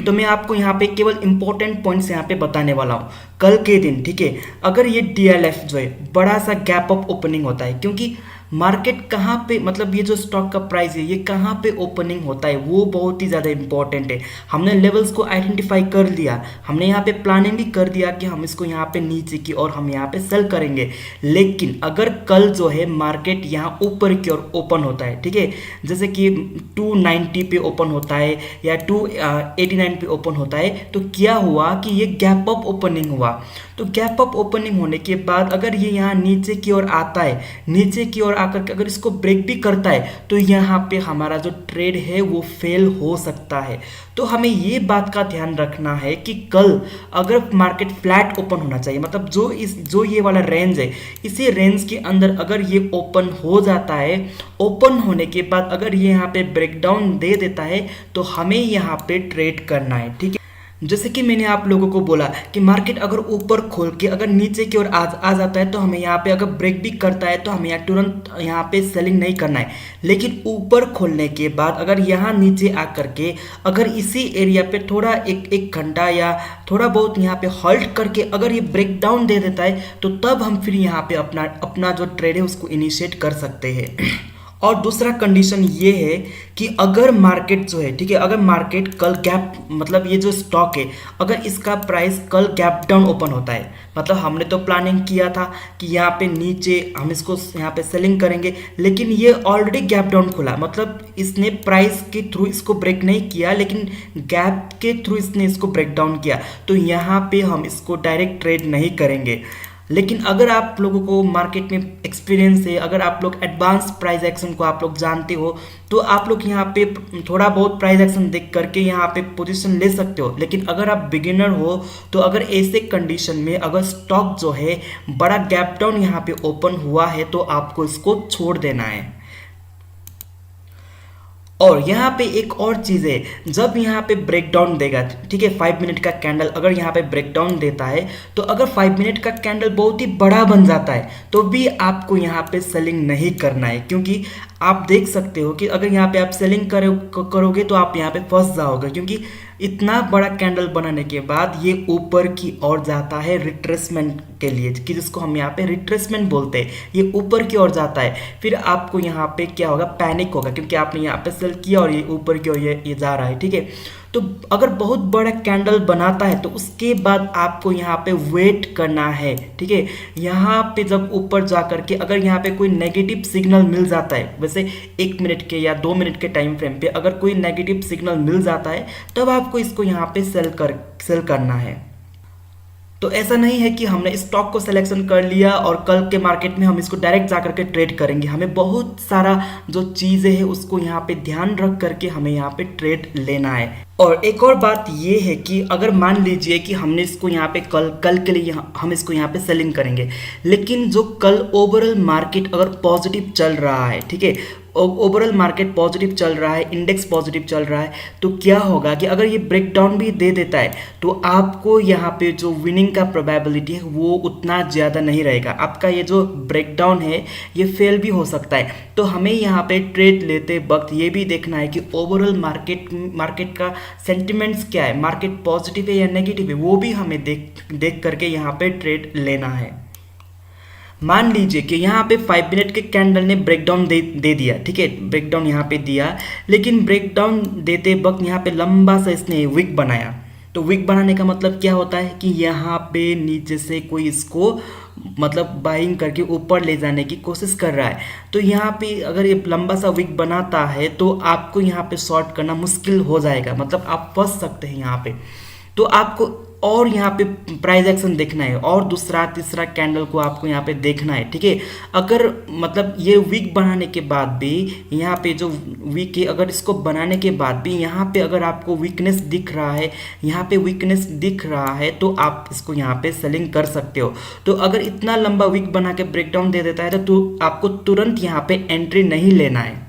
तो मैं आपको यहाँ पे केवल इंपॉर्टेंट पॉइंट्स यहाँ पे बताने वाला हूँ कल के दिन, ठीक है। अगर ये DLF जो है बड़ा सा गैप अप ओपनिंग होता है, क्योंकि मार्केट कहाँ पे, मतलब ये जो स्टॉक का प्राइस है ये कहाँ पे ओपनिंग होता है वो बहुत ही ज़्यादा इंपॉर्टेंट है। हमने लेवल्स को आइडेंटिफाई कर लिया, हमने यहाँ पे प्लानिंग भी कर दिया कि हम इसको यहाँ पे नीचे की और हम यहाँ पे सेल करेंगे। लेकिन अगर कल जो है मार्केट यहाँ ऊपर की ओर ओपन होता है, ठीक है, जैसे कि 290 पे ओपन होता है या 289 पे ओपन होता है, तो क्या हुआ कि ये गैप अप ओपनिंग हुआ। तो गैप अप ओपनिंग होने के बाद अगर ये यहाँ नीचे की ओर आता है, नीचे की ओर आकर के अगर इसको ब्रेक भी करता है तो यहाँ पे हमारा जो ट्रेड है वो फेल हो सकता है। तो हमें ये बात का ध्यान रखना है कि कल अगर मार्केट फ्लैट ओपन होना चाहिए, मतलब जो ये वाला रेंज है इसी रेंज के अंदर अगर ये ओपन हो जाता है, ओपन होने के बाद अगर ये यहाँ पे ब्रेकडाउन दे देता है तो हमें यहाँ पे ट्रेड करना है, ठीक है। जैसे कि मैंने आप लोगों को बोला कि मार्केट अगर ऊपर खोल के अगर नीचे की ओर आ जाता है तो हमें यहाँ पे अगर ब्रेक भी करता है तो हमें यहाँ तुरंत यहाँ पे सेलिंग नहीं करना है। लेकिन ऊपर खोलने के बाद अगर यहाँ नीचे आकर के अगर इसी एरिया पे थोड़ा एक घंटा या थोड़ा बहुत यहाँ पे हॉल्ट करके अगर ये ब्रेक डाउन दे देता है तो तब हम फिर यहाँ पे अपना जो ट्रेड है उसको इनिशिएट कर सकते हैं। और दूसरा कंडीशन ये है कि अगर मार्केट जो है, ठीक है, अगर मार्केट कल गैप, मतलब ये जो स्टॉक है अगर इसका प्राइस कल गैप डाउन ओपन होता है, मतलब हमने तो प्लानिंग किया था कि यहाँ पे नीचे हम इसको यहाँ पे सेलिंग करेंगे, लेकिन ये ऑलरेडी गैप डाउन खुला, मतलब इसने प्राइस के थ्रू इसको ब्रेक नहीं किया लेकिन गैप के थ्रू इसने इसको ब्रेक डाउन किया, तो यहाँ पे हम इसको डायरेक्ट ट्रेड नहीं करेंगे। लेकिन अगर आप लोगों को मार्केट में एक्सपीरियंस है, अगर आप लोग एडवांस प्राइस एक्शन को आप लोग जानते हो, तो आप लोग यहाँ पे थोड़ा बहुत प्राइस एक्शन देख करके यहाँ पे पोजीशन ले सकते हो। लेकिन अगर आप बिगिनर हो तो अगर ऐसे कंडीशन में अगर स्टॉक जो है बड़ा गैप डाउन यहाँ पे ओपन हुआ है तो आपको इसको छोड़ देना है। और यहाँ पे एक और चीज़ है, जब यहाँ पे ब्रेकडाउन देगा, ठीक है, 5 मिनट का कैंडल अगर यहाँ पे ब्रेकडाउन देता है तो अगर 5 मिनट का कैंडल बहुत ही बड़ा बन जाता है तो भी आपको यहाँ पे सेलिंग नहीं करना है, क्योंकि आप देख सकते हो कि अगर यहाँ पे आप सेलिंग करोगे तो आप यहाँ पे फंस जाओगे, क्योंकि इतना बड़ा कैंडल बनाने के बाद ये ऊपर की ओर जाता है रिट्रेसमेंट के लिए, कि जिसको हम यहाँ पे रिट्रेसमेंट बोलते हैं। ये ऊपर की ओर जाता है, फिर आपको यहाँ पे क्या होगा, पैनिक होगा, क्योंकि आपने यहाँ पे सेल किया और ये ऊपर की ओर ये जा रहा है, ठीक है। तो अगर बहुत बड़ा कैंडल बनाता है तो उसके बाद आपको यहाँ पे वेट करना है, ठीक है। यहाँ पे जब ऊपर जा करके अगर यहाँ पे कोई नेगेटिव सिग्नल मिल जाता है, वैसे 1 मिनट के या 2 मिनट के टाइम फ्रेम पे अगर कोई नेगेटिव सिग्नल मिल जाता है तब आपको इसको यहाँ पे सेल करना है। तो ऐसा नहीं है कि हमने स्टॉक को सिलेक्शन कर लिया और कल के मार्केट में हम इसको डायरेक्ट जा करके ट्रेड करेंगे। हमें बहुत सारा जो चीज़ें हैं उसको यहाँ पे ध्यान रख करके हमें यहाँ पे ट्रेड लेना है। और एक और बात ये है कि अगर मान लीजिए कि हमने इसको यहाँ पे कल के लिए हम इसको यहाँ पे सेलिंग करेंगे, लेकिन जो कल ओवरऑल मार्केट अगर पॉजिटिव चल रहा है, ठीक है, ओवरऑल मार्केट पॉजिटिव चल रहा है, इंडेक्स पॉजिटिव चल रहा है, तो क्या होगा कि अगर ये ब्रेकडाउन भी दे देता है तो आपको यहाँ पे जो विनिंग का प्रोबेबिलिटी है वो उतना ज़्यादा नहीं रहेगा। आपका ये जो ब्रेकडाउन है ये फेल भी हो सकता है। तो हमें यहाँ पे ट्रेड लेते वक्त ये भी देखना है कि ओवरऑल मार्केट का सेंटिमेंट्स क्या है, मार्केट पॉजिटिव है या नेगेटिव है, वो भी हमें देख करके यहाँ पे ट्रेड लेना है। मान लीजिए कि यहाँ पे 5 मिनट के कैंडल ने ब्रेकडाउन दे दिया, ठीक है, ब्रेकडाउन यहाँ पे दिया, लेकिन ब्रेकडाउन देते वक्त यहाँ पे लंबा सा इसने विक बनाया। तो विक बनाने का मतलब क्या होता है कि यहाँ पे नीचे से कोई इसको मतलब बाइंग करके ऊपर ले जाने की कोशिश कर रहा है। तो यहाँ पे अगर ये लंबा सा विक बनाता है तो आपको यहाँ पे शॉर्ट करना मुश्किल हो जाएगा, मतलब आप फंस सकते हैं यहाँ पे। तो आपको और यहाँ पे प्राइस एक्शन देखना है और दूसरा तीसरा कैंडल को आपको यहाँ पे देखना है, ठीक है। अगर मतलब ये वीक बनाने के बाद भी यहाँ पे जो वीक है, अगर इसको बनाने के बाद भी यहाँ पे अगर आपको वीकनेस दिख रहा है, यहाँ पे वीकनेस दिख रहा है, तो आप इसको यहाँ पे सेलिंग कर सकते हो। तो अगर इतना लंबा वीक बना के ब्रेकडाउन दे देता है तो आपको तुरंत यहाँ पे एंट्री नहीं लेना है।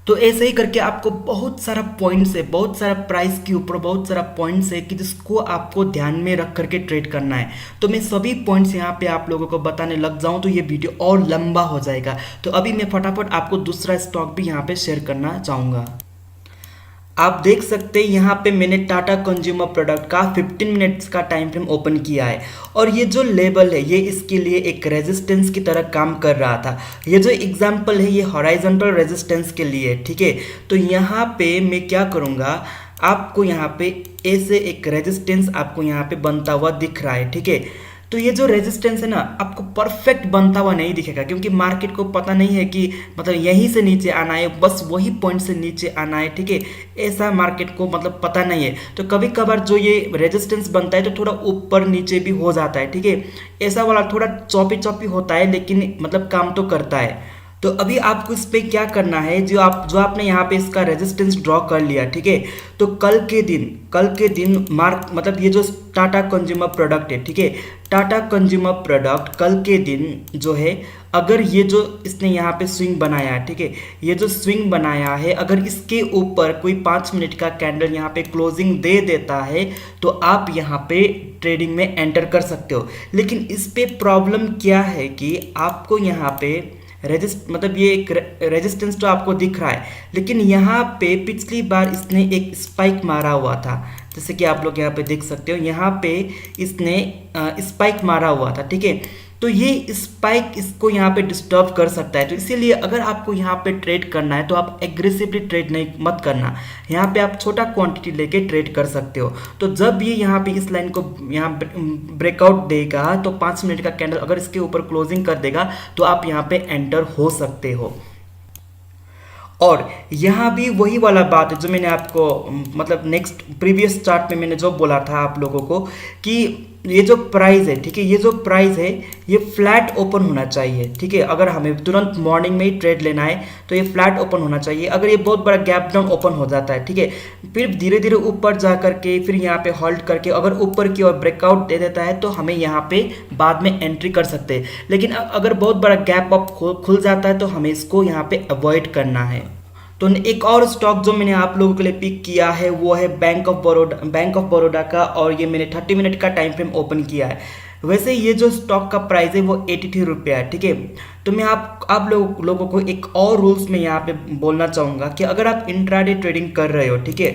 तो ऐसे ही करके आपको बहुत सारा पॉइंट्स है, बहुत सारा प्राइस के ऊपर बहुत सारा पॉइंट्स है कि जिसको आपको ध्यान में रख करके ट्रेड करना है। तो मैं सभी पॉइंट्स यहाँ पे आप लोगों को बताने लग जाऊँ तो ये वीडियो और लंबा हो जाएगा। तो अभी मैं फटाफट आपको दूसरा स्टॉक भी यहाँ पे शेयर करना चाहूँगा। आप देख सकते हैं यहाँ पे मैंने टाटा कंज्यूमर प्रोडक्ट का 15 मिनट्स का टाइम फ्रेम ओपन किया है और ये जो लेवल है ये इसके लिए एक रेजिस्टेंस की तरह काम कर रहा था। ये जो एग्जांपल है ये हॉराइजॉन्टल रेजिस्टेंस के लिए, ठीक है। तो यहाँ पे मैं क्या करूँगा, आपको यहाँ पे ऐसे एक रेजिस्टेंस आपको यहाँ पे बनता हुआ दिख रहा है, ठीक है। तो ये जो रेजिस्टेंस है ना आपको परफेक्ट बनता हुआ नहीं दिखेगा, क्योंकि मार्केट को पता नहीं है कि मतलब यहीं से नीचे आना है, बस वही पॉइंट से नीचे आना है, ठीक है। ऐसा मार्केट को मतलब पता नहीं है। तो कभी कभार जो ये रेजिस्टेंस बनता है तो थोड़ा ऊपर नीचे भी हो जाता है, ठीक है। ऐसा वाला थोड़ा चौपी चौपी होता है लेकिन मतलब काम तो करता है। तो अभी आपको इस पे क्या करना है, जो आपने यहाँ पे इसका रेजिस्टेंस ड्रॉ कर लिया, ठीक है। तो कल के दिन मार्क मतलब ये जो टाटा कंज्यूमर प्रोडक्ट है, ठीक है, टाटा कंज्यूमर प्रोडक्ट कल के दिन जो है अगर ये जो इसने यहाँ पे स्विंग बनाया है, ठीक है, ये जो स्विंग बनाया है अगर इसके ऊपर कोई 5 मिनट का कैंडल यहाँ पे क्लोजिंग दे देता है तो आप यहाँ पे ट्रेडिंग में एंटर कर सकते हो। लेकिन इस पे प्रॉब्लम क्या है कि आपको यहाँ पे मतलब ये एक रेजिस्टेंस तो आपको दिख रहा है, लेकिन यहाँ पे पिछली बार इसने एक स्पाइक मारा हुआ था, जैसे कि आप लोग यहाँ पे देख सकते हो, यहाँ पे इसने स्पाइक मारा हुआ था, ठीक है। तो ये स्पाइक इसको यहाँ पे डिस्टर्ब कर सकता है। तो इसीलिए अगर आपको यहाँ पे ट्रेड करना है तो आप एग्रेसिवली ट्रेड नहीं मत करना, यहाँ पे आप छोटा क्वांटिटी लेके ट्रेड कर सकते हो। तो जब ये यहाँ पे इस लाइन को यहाँ ब्रेकआउट देगा तो 5 मिनट का कैंडल अगर इसके ऊपर क्लोजिंग कर देगा तो आप यहाँ पे एंटर हो सकते हो। और यहाँ भी वही वाला बात है जो मैंने आपको मतलब नेक्स्ट प्रीवियस चार्ट में मैंने जो बोला था आप लोगों को कि ये जो प्राइस है, ठीक है, ये जो प्राइस है ये फ्लैट ओपन होना चाहिए, ठीक है। अगर हमें तुरंत मॉर्निंग में ही ट्रेड लेना है तो ये फ्लैट ओपन होना चाहिए। अगर ये बहुत बड़ा गैप डाउन ओपन हो जाता है, ठीक है, फिर धीरे धीरे ऊपर जा करके फिर यहाँ पे होल्ड करके अगर ऊपर की ओर ब्रेकआउट दे देता है तो हमें यहाँ पे बाद में एंट्री कर सकते हैं। लेकिन अगर बहुत बड़ा गैप अप खुल जाता है तो हमें इसको यहाँ पे अवॉइड करना है। तो एक और स्टॉक जो मैंने आप लोगों के लिए पिक किया है वो है बैंक ऑफ बड़ौदा का, और ये मैंने 30 मिनट का टाइम फ्रेम ओपन किया है। वैसे ये जो स्टॉक का प्राइस है वो 83 रुपया है, ठीक है। तो मैं आप लोगों को एक और रूल्स में यहाँ पे बोलना चाहूँगा कि अगर आप इंट्राडे ट्रेडिंग कर रहे हो, ठीक है,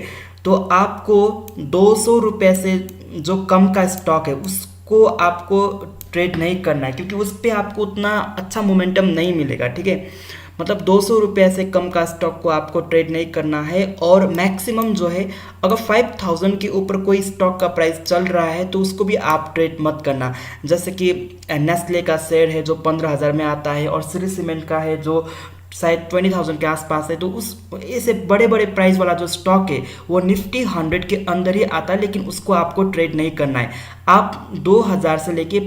तो आपको 200 रुपये से जो कम का स्टॉक है उसको आपको ट्रेड नहीं करना है, क्योंकि उस पर आपको उतना अच्छा मोमेंटम नहीं मिलेगा, ठीक है। मतलब 200 रुपये से कम का स्टॉक को आपको ट्रेड नहीं करना है। और मैक्सिमम जो है, अगर 5000 के ऊपर कोई स्टॉक का प्राइस चल रहा है तो उसको भी आप ट्रेड मत करना। जैसे कि नेस्ले का शेयर है जो 15,000 में आता है, और श्री सीमेंट का है जो शायद 20,000 के आसपास है। तो उस ऐसे बड़े बड़े प्राइस वाला जो स्टॉक है वो निफ्टी 100 के अंदर ही आता है, लेकिन उसको आपको ट्रेड नहीं करना है। आप 2000 से लेके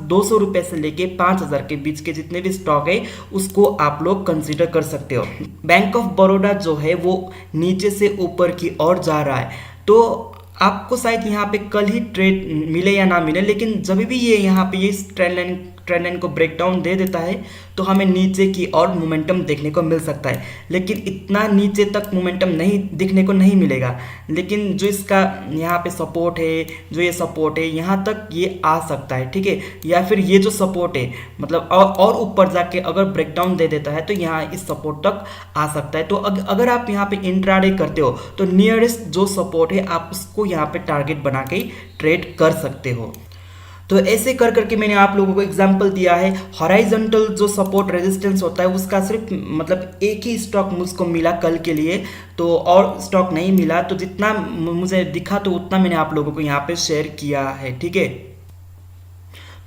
200 रुपये से लेके 5000 के बीच के जितने भी स्टॉक है उसको आप लोग कंसीडर कर सकते हो। बैंक ऑफ बड़ौदा जो है वो नीचे से ऊपर की ओर जा रहा है, तो आपको शायद यहाँ पे कल ही ट्रेड मिले या ना मिले, लेकिन जब भी ये यहाँ पे ये ट्रेंड लाइन को ब्रेक डाउन दे देता है तो हमें नीचे की और मोमेंटम देखने को मिल सकता है। लेकिन इतना नीचे तक मोमेंटम नहीं दिखने को नहीं मिलेगा, लेकिन जो इसका यहाँ पे सपोर्ट है, जो ये सपोर्ट है यहाँ तक ये आ सकता है, ठीक है। या फिर ये जो सपोर्ट है मतलब और ऊपर जाके अगर ब्रेक डाउन दे देता है तो यहाँ इस सपोर्ट तक आ सकता है। तो अगर आप यहाँ पे इंट्राडे करते हो तो नियरेस्ट जो सपोर्ट है आप उसको यहाँ पे टारगेट बना के ट्रेड कर सकते हो। तो ऐसे कर करके मैंने आप लोगों को एग्जांपल दिया है। हॉराइजॉन्टल जो सपोर्ट रेजिस्टेंस होता है उसका सिर्फ मतलब एक ही स्टॉक मुझको मिला कल के लिए, तो और स्टॉक नहीं मिला। तो जितना मुझे दिखा तो उतना मैंने आप लोगों को यहाँ पे शेयर किया है, ठीक है।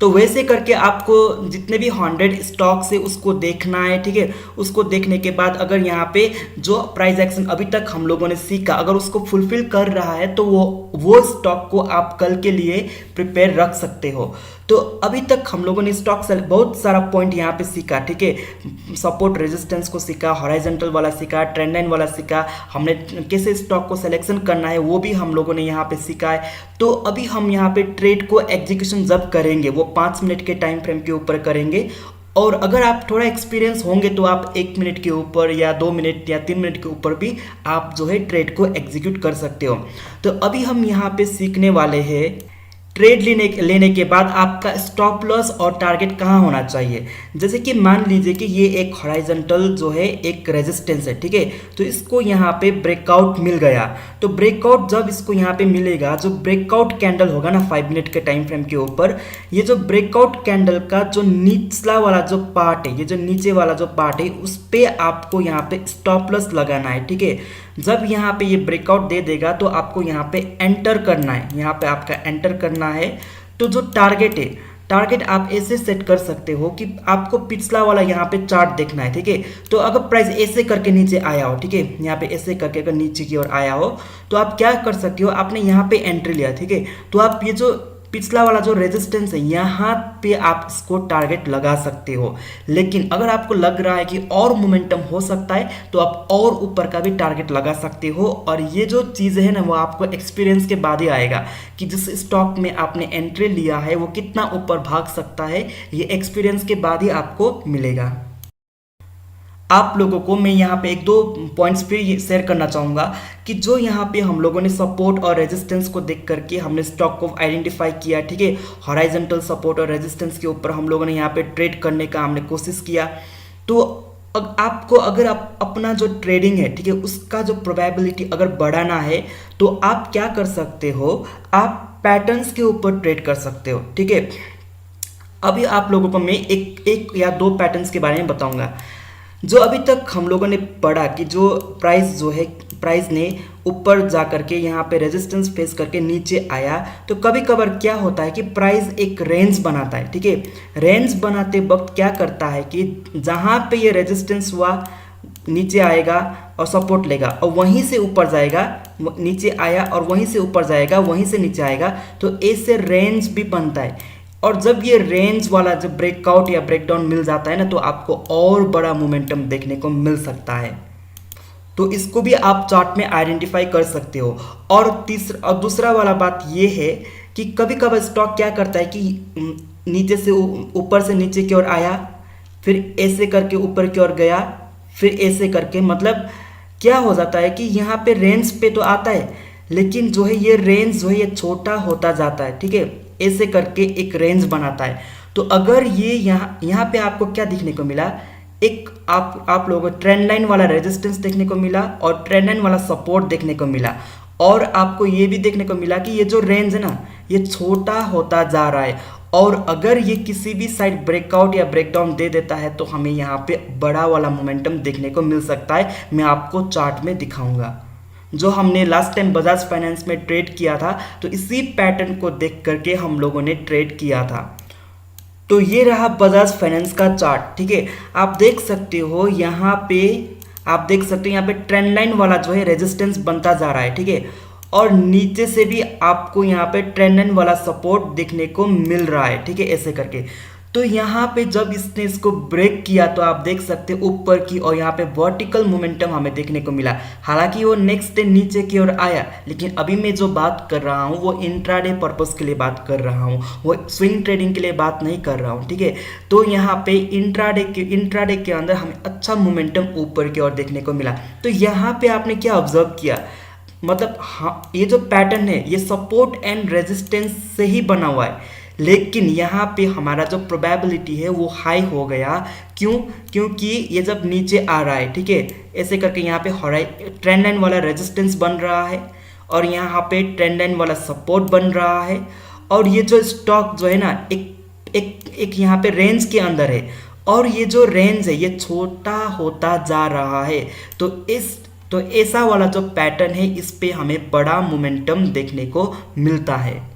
तो वैसे करके आपको जितने भी 100 स्टॉक से उसको देखना है, ठीक है। उसको देखने के बाद अगर यहाँ पे जो प्राइस एक्शन अभी तक हम लोगों ने सीखा अगर उसको फुलफिल कर रहा है तो वो स्टॉक को आप कल के लिए प्रिपेयर रख सकते हो। तो अभी तक हम लोगों ने स्टॉक से बहुत सारा पॉइंट यहाँ पे सीखा, ठीक है। सपोर्ट रेजिस्टेंस को सीखा, हॉराइजॉन्टल वाला सीखा, ट्रेंड लाइन वाला सीखा, हमने कैसे स्टॉक को सिलेक्शन करना है वो भी हम लोगों ने यहाँ पे सीखा है। तो अभी हम यहाँ पे ट्रेड को एग्जीक्यूशन जब करेंगे वो 5 मिनट के टाइम फ्रेम के ऊपर करेंगे। और अगर आप थोड़ा एक्सपीरियंस होंगे तो आप 1 मिनट के ऊपर या 2 मिनट या 3 मिनट के ऊपर भी आप जो है ट्रेड को एग्जीक्यूट कर सकते हो। तो अभी हम यहाँ पे सीखने वाले हैं ट्रेड लेने के बाद आपका स्टॉप लॉस और टारगेट कहाँ होना चाहिए। जैसे कि मान लीजिए कि ये एक हॉराइजॉन्टल जो है एक रेजिस्टेंस है, ठीक है। तो इसको यहाँ पे ब्रेकआउट मिल गया, तो ब्रेकआउट जब इसको यहाँ पे मिलेगा, जो ब्रेकआउट कैंडल होगा ना 5 मिनट के टाइम फ्रेम के ऊपर, ये जो ब्रेकआउट कैंडल का जो निचला वाला जो पार्ट है, ये जो नीचे वाला जो पार्ट है उस पर आपको यहाँ पे स्टॉप लॉस लगाना है, ठीक है। जब यहाँ पे ये ब्रेकआउट दे देगा तो आपको यहाँ पे एंटर करना है, यहाँ पे आपका एंटर करना है। तो जो टारगेट है, टारगेट आप ऐसे सेट कर सकते हो कि आपको पिछला वाला यहाँ पे चार्ट देखना है, ठीक है। तो अगर प्राइस ऐसे करके नीचे आया हो, ठीक है, यहाँ पे ऐसे करके अगर नीचे की ओर आया हो तो आप क्या कर सकते हो, आपने यहाँ पे एंट्री लिया, ठीक है। तो आप ये जो पिछला वाला जो रेजिस्टेंस है यहाँ पे आप इसको टारगेट लगा सकते हो। लेकिन अगर आपको लग रहा है कि और मोमेंटम हो सकता है तो आप और ऊपर का भी टारगेट लगा सकते हो। और ये जो चीज़ है ना वो आपको एक्सपीरियंस के बाद ही आएगा कि जिस स्टॉक में आपने एंट्री लिया है वो कितना ऊपर भाग सकता है, ये एक्सपीरियंस के बाद ही आपको मिलेगा। आप लोगों को मैं यहाँ पे 1-2 पॉइंट्स फिर शेयर करना चाहूँगा कि जो यहाँ पे हम लोगों ने सपोर्ट और रेजिस्टेंस को देख करके हमने स्टॉक को आइडेंटिफाई किया, ठीक है। हॉराइजॉन्टल सपोर्ट और रेजिस्टेंस के ऊपर हम लोगों ने यहाँ पे ट्रेड करने का हमने कोशिश किया। तो आपको अगर आप अपना जो ट्रेडिंग है, ठीक है, उसका जो प्रोबेबिलिटी अगर बढ़ाना है तो आप क्या कर सकते हो, आप पैटर्न्स के ऊपर ट्रेड कर सकते हो, ठीक है। अभी आप लोगों को मैं एक या 2 पैटर्न्स के बारे में बताऊँगा। जो अभी तक हम लोगों ने पढ़ा कि जो प्राइस ने ऊपर जा करके यहाँ पे रेजिस्टेंस फेस करके नीचे आया, तो कभी कभार क्या होता है कि प्राइस एक रेंज बनाता है, ठीक है। रेंज बनाते वक्त क्या करता है कि जहाँ पे ये रेजिस्टेंस हुआ नीचे आएगा और सपोर्ट लेगा और वहीं से ऊपर जाएगा नीचे आया और वहीं से ऊपर जाएगा, वहीं से नीचे आएगा, तो ऐसे रेंज भी बनता है। और जब ये रेंज वाला जब ब्रेकआउट या ब्रेकडाउन मिल जाता है ना, तो आपको और बड़ा मोमेंटम देखने को मिल सकता है। तो इसको भी आप चार्ट में आइडेंटिफाई कर सकते हो। और दूसरा वाला बात ये है कि कभी कभार स्टॉक क्या करता है कि नीचे से ऊपर से नीचे की ओर आया, फिर ऐसे करके ऊपर की ओर गया, फिर ऐसे करके, मतलब क्या हो जाता है कि यहाँ पे रेंज पे तो आता है, लेकिन जो है ये रेंज जो है ये छोटा होता जाता है, ठीक है, ऐसे करके एक रेंज बनाता है। तो अगर ये यहाँ पे आपको क्या दिखने को मिला, एक आप लोगों को ट्रेंड लाइन वाला रेजिस्टेंस देखने को मिला और ट्रेंड लाइन वाला सपोर्ट देखने को मिला, और आपको ये भी देखने को मिला कि ये जो रेंज है ना, ये छोटा होता जा रहा है। और अगर ये किसी भी साइड ब्रेकआउट या ब्रेकडाउन दे देता है तो हमें यहाँ पे बड़ा वाला मोमेंटम देखने को मिल सकता है। मैं आपको चार्ट में दिखाऊंगा। जो हमने लास्ट टाइम बजाज फाइनेंस में ट्रेड किया था, तो इसी पैटर्न को देख करके हम लोगों ने ट्रेड किया था। तो ये रहा बजाज फाइनेंस का चार्ट, ठीक है। आप देख सकते हो यहाँ पे, आप देख सकते हो यहाँ पे ट्रेंड लाइन वाला जो है रेजिस्टेंस बनता जा रहा है, ठीक है, और नीचे से भी आपको यहाँ पे ट्रेंड लाइन वाला सपोर्ट देखने को मिल रहा है, ठीक है, ऐसे करके। तो यहाँ पे जब इसने इसको ब्रेक किया तो आप देख सकते हो ऊपर की, और यहाँ पे वर्टिकल मोमेंटम हमें देखने को मिला। हालांकि वो नेक्स्ट डे नीचे की ओर आया, लेकिन अभी मैं जो बात कर रहा हूँ वो इंट्राडे पर्पस के लिए बात कर रहा हूँ, वो स्विंग ट्रेडिंग के लिए बात नहीं कर रहा हूँ, ठीक है। तो यहाँ पे इंट्राडे के अंदर हमें अच्छा मोमेंटम ऊपर की ओर देखने को मिला। तो यहाँ पे आपने क्या ऑब्जर्व किया, मतलब हाँ, ये जो पैटर्न है ये सपोर्ट एंड रेजिस्टेंस से ही बना हुआ है, लेकिन यहाँ पे हमारा जो प्रोबेबिलिटी है वो हाई हो गया। क्यों? क्योंकि ये जब नीचे आ रहा है, ठीक है, ऐसे करके यहाँ पे ट्रेंड लाइन वाला रेजिस्टेंस बन रहा है, और यहाँ पे ट्रेंड लाइन वाला सपोर्ट बन रहा है, और ये जो स्टॉक जो है ना एक यहाँ पे रेंज के अंदर है, और ये जो रेंज है ये छोटा होता जा रहा है। तो ऐसा वाला जो पैटर्न है, इस पे हमें बड़ा मोमेंटम देखने को मिलता है।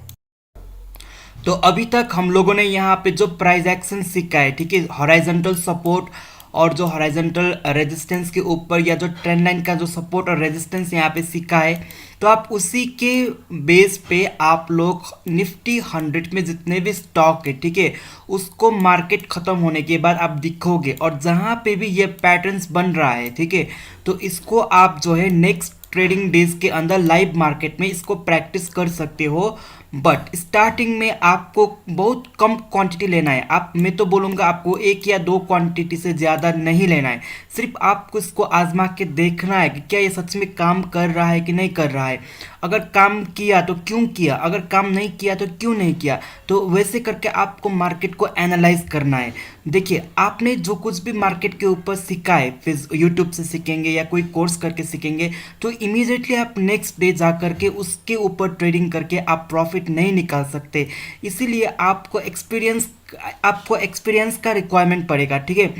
तो अभी तक हम लोगों ने यहाँ पे जो प्राइस एक्शन सीखा है, ठीक है, हॉराइजॉन्टल सपोर्ट और जो हॉराइजॉन्टल रेजिस्टेंस के ऊपर, या जो ट्रेंड लाइन का जो सपोर्ट और रेजिस्टेंस यहाँ पे सीखा है, तो आप उसी के बेस पे आप लोग निफ्टी 100 में जितने भी स्टॉक है, ठीक है, उसको मार्केट ख़त्म होने के बाद आप दिखोगे, और जहाँ पे भी ये पैटर्न्स बन रहा है, ठीक है, तो इसको आप जो है नेक्स्ट ट्रेडिंग डेज के अंदर लाइव मार्केट में इसको प्रैक्टिस कर सकते हो। बट स्टार्टिंग में आपको बहुत कम क्वांटिटी लेना है। मैं तो बोलूँगा आपको 1 या 2 क्वांटिटी से ज़्यादा नहीं लेना है। सिर्फ आपको इसको आजमा के देखना है कि क्या ये सच में काम कर रहा है कि नहीं कर रहा है। अगर काम किया तो क्यों किया, अगर काम नहीं किया तो क्यों नहीं किया। तो वैसे करके आपको मार्केट को एनालाइज करना है। देखिए, आपने जो कुछ भी मार्केट के ऊपर सीखा है, फिर यूट्यूब से सीखेंगे या कोई कोर्स करके सीखेंगे, तो इमीडिएटली आप नेक्स्ट डे जा करके उसके ऊपर ट्रेडिंग करके आप प्रॉफिट नहीं निकाल सकते। इसीलिए आपको एक्सपीरियंस का रिक्वायरमेंट पड़ेगा, ठीक है।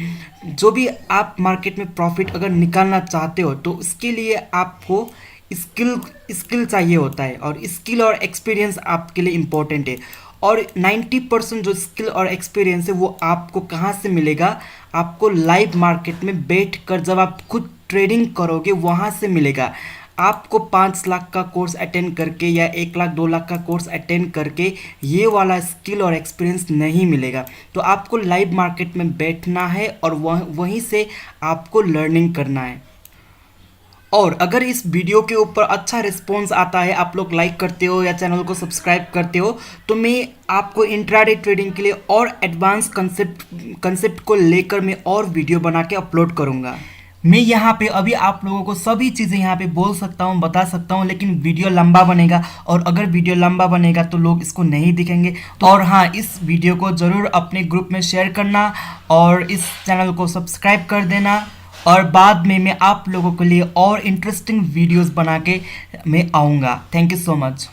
जो भी आप मार्केट में प्रॉफिट अगर निकालना चाहते हो, तो उसके लिए आपको स्किल चाहिए होता है, और स्किल और एक्सपीरियंस आपके लिए इम्पोर्टेंट है। और 90% जो स्किल और एक्सपीरियंस है वो आपको कहाँ से मिलेगा, आपको लाइव मार्केट में बैठ कर जब आप खुद ट्रेडिंग करोगे वहाँ से मिलेगा। आपको 5 लाख का कोर्स अटेंड करके या 1 लाख 2 लाख का कोर्स अटेंड करके ये वाला स्किल और एक्सपीरियंस नहीं मिलेगा। तो आपको लाइव मार्केट में बैठना है और वहीं से आपको लर्निंग करना है। और अगर इस वीडियो के ऊपर अच्छा रिस्पॉन्स आता है, आप लोग लाइक करते हो या चैनल को सब्सक्राइब करते हो, तो मैं आपको इंट्राडे ट्रेडिंग के लिए और एडवांस कंसेप्ट को लेकर मैं और वीडियो बना के अपलोड करूँगा। मैं यहाँ पे अभी आप लोगों को सभी चीज़ें यहाँ पे बोल सकता हूँ, बता सकता हूँ, लेकिन वीडियो लंबा बनेगा, और अगर वीडियो लंबा बनेगा तो लोग इसको नहीं दिखेंगे। और हाँ, इस वीडियो को ज़रूर अपने ग्रुप में शेयर करना और इस चैनल को सब्सक्राइब कर देना, और बाद में मैं आप लोगों के लिए और इंटरेस्टिंग वीडियोस बना के मैं आऊँगा। Thank you so much.